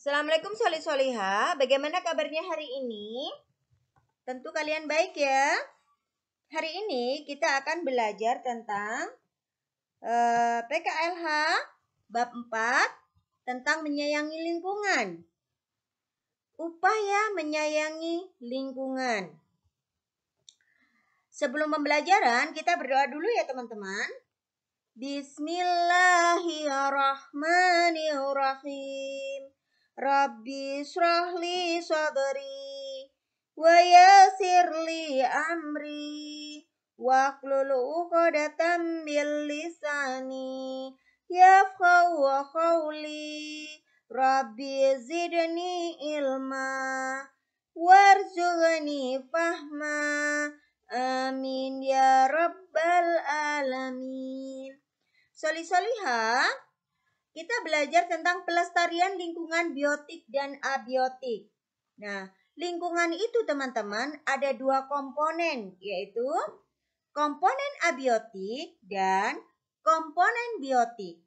Assalamualaikum Solih-Soliha, bagaimana kabarnya hari ini? Tentu kalian baik ya. Hari ini kita akan belajar tentang PKLH bab 4 tentang menyayangi lingkungan. Upaya menyayangi lingkungan. Sebelum pembelajaran kita berdoa dulu ya teman-teman. Bismillahirrahmanirrahim. Rabbi shrahli sadri wa yassirli amri wahlul 'uqdatam min lisani yafqahu qawli. Rabbi zidni ilma warzuqni fahma. Amin ya rabbal alamin. Solih-soliha, kita belajar tentang pelestarian lingkungan biotik dan abiotik. Nah, lingkungan itu teman-teman ada dua komponen, yaitu komponen abiotik dan komponen biotik.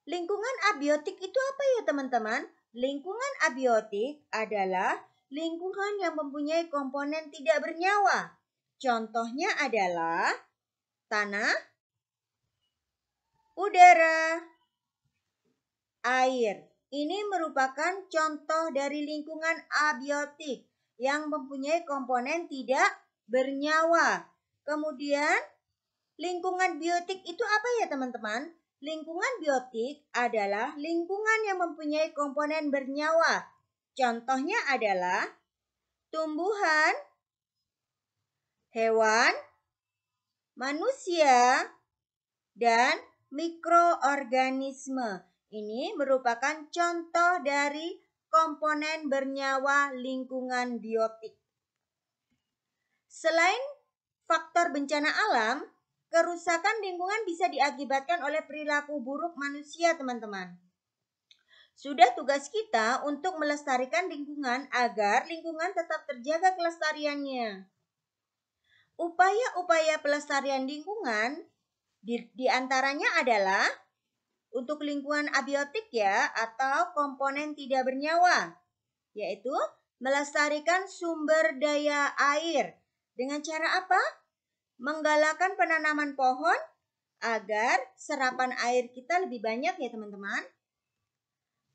Lingkungan abiotik itu apa ya teman-teman? Lingkungan abiotik adalah lingkungan yang mempunyai komponen tidak bernyawa. Contohnya adalah tanah, udara, air. Ini merupakan contoh dari lingkungan abiotik yang mempunyai komponen tidak bernyawa. Kemudian, lingkungan biotik itu apa ya teman-teman? Lingkungan biotik adalah lingkungan yang mempunyai komponen bernyawa. Contohnya adalah tumbuhan, hewan, manusia, dan mikroorganisme. Ini merupakan contoh dari komponen bernyawa lingkungan biotik. Selain faktor bencana alam, kerusakan lingkungan bisa diakibatkan oleh perilaku buruk manusia, teman-teman. Sudah tugas kita untuk melestarikan lingkungan agar lingkungan tetap terjaga kelestariannya. Upaya-upaya pelestarian lingkungan di antaranya adalah untuk lingkungan abiotik ya, atau komponen tidak bernyawa, yaitu melestarikan sumber daya air. Dengan cara apa? Menggalakkan penanaman pohon agar serapan air kita lebih banyak ya teman-teman.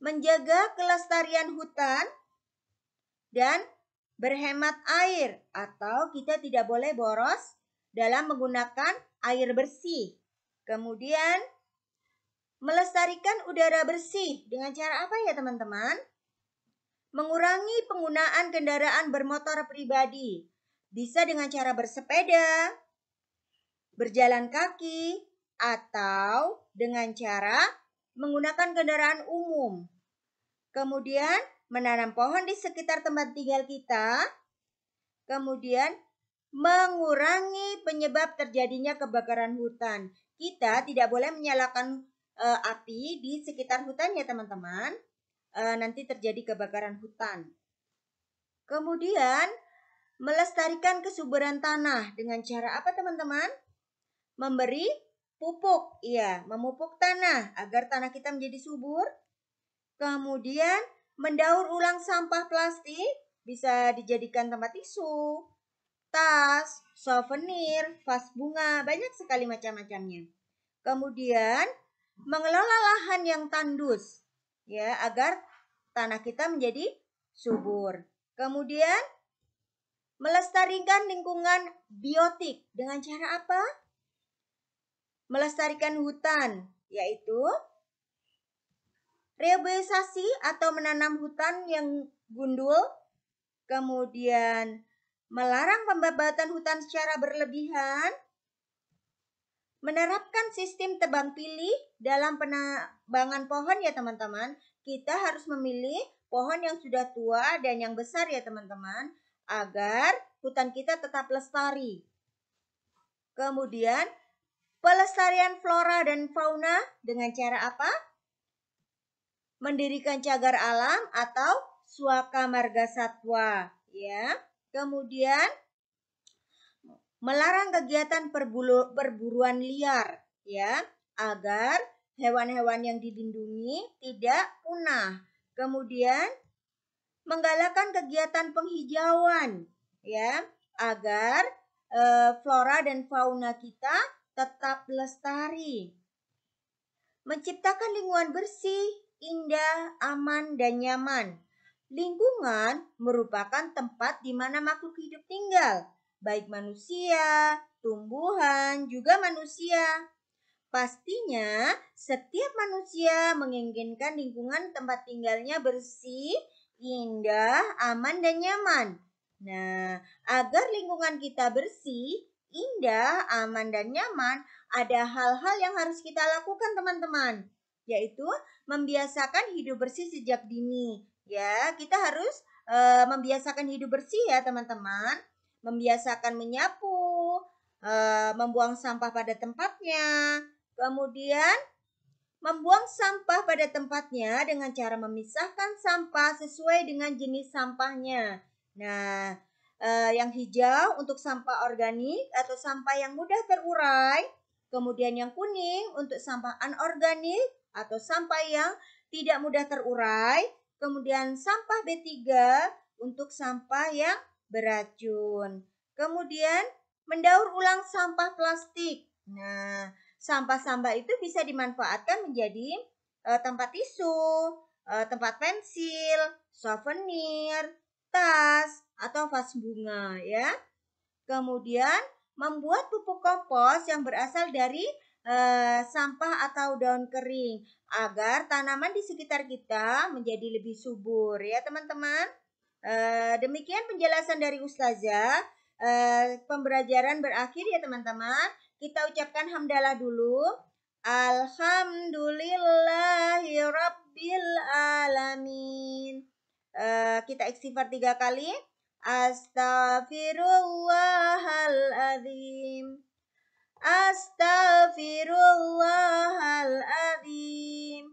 Menjaga kelestarian hutan dan berhemat air, atau kita tidak boleh boros dalam menggunakan air bersih. Kemudian melestarikan udara bersih dengan cara apa ya teman-teman? Mengurangi penggunaan kendaraan bermotor pribadi. Bisa dengan cara bersepeda, berjalan kaki, atau dengan cara menggunakan kendaraan umum. Kemudian menanam pohon di sekitar tempat tinggal kita. Kemudian mengurangi penyebab terjadinya kebakaran hutan. Kita tidak boleh menyalakan api di sekitar hutan ya teman-teman. Nanti terjadi kebakaran hutan. Kemudian melestarikan kesuburan tanah dengan cara apa teman-teman? Memberi pupuk, memupuk tanah agar tanah kita menjadi subur. Kemudian mendaur ulang sampah plastik, bisa dijadikan tempat tisu, tas, souvenir, vas bunga, banyak sekali macam-macamnya. Kemudian mengelola lahan yang tandus, ya, agar tanah kita menjadi subur. Kemudian melestarikan lingkungan biotik dengan cara apa? Melestarikan hutan, yaitu reboisasi atau menanam hutan yang gundul. Kemudian melarang pembabatan hutan secara berlebihan. Menerapkan sistem tebang pilih dalam penebangan pohon ya teman-teman. Kita harus memilih pohon yang sudah tua dan yang besar ya teman-teman, agar hutan kita tetap lestari. Kemudian pelestarian flora dan fauna dengan cara apa? Mendirikan cagar alam atau Swaka Marga Satwa, ya. Kemudian melarang kegiatan perburuan liar, ya, agar hewan-hewan yang dilindungi tidak punah. Kemudian menggalakkan kegiatan penghijauan ya, agar flora dan fauna kita tetap lestari. Menciptakan lingkungan bersih, indah, aman, dan nyaman. Lingkungan merupakan tempat di mana makhluk hidup tinggal, baik manusia, tumbuhan, juga manusia. Pastinya, setiap manusia menginginkan lingkungan tempat tinggalnya bersih, indah, aman, dan nyaman. Nah, agar lingkungan kita bersih, indah, aman, dan nyaman, ada hal-hal yang harus kita lakukan, teman-teman, yaitu membiasakan hidup bersih sejak dini. Ya, kita harus membiasakan hidup bersih ya, teman-teman. Membiasakan menyapu, membuang sampah pada tempatnya, kemudian membuang sampah pada tempatnya dengan cara memisahkan sampah sesuai dengan jenis sampahnya. Nah, yang hijau untuk sampah organik atau sampah yang mudah terurai, kemudian yang kuning untuk sampah anorganik atau sampah yang tidak mudah terurai, kemudian sampah B3 untuk sampah yang beracun. Kemudian mendaur ulang sampah plastik. Nah, sampah-sampah itu bisa dimanfaatkan menjadi tempat tisu, tempat pensil, souvenir, tas, atau vas bunga ya. Kemudian membuat pupuk kompos yang berasal dari sampah atau daun kering agar tanaman di sekitar kita menjadi lebih subur ya teman-teman. Demikian penjelasan dari Ustazah. Pembelajaran berakhir ya teman-teman. Kita ucapkan hamdalah dulu. Alhamdulillahi Rabbil Alamin. Kita istighfar 3 kali. Astaghfirullahaladzim. Astaghfirullahaladzim.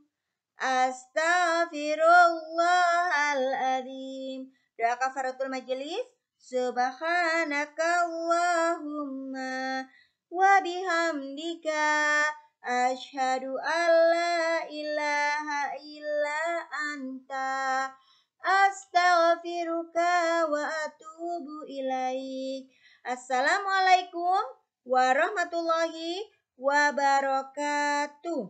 Astaghfirullahaladzim. Doa kafaratul majelis. Subhanakallahumma wa bihamdika asyhadu alla ilaha illa anta astaghfiruka wa atubu ilaik. Assalamualaikum warahmatullahi wabarakatuh.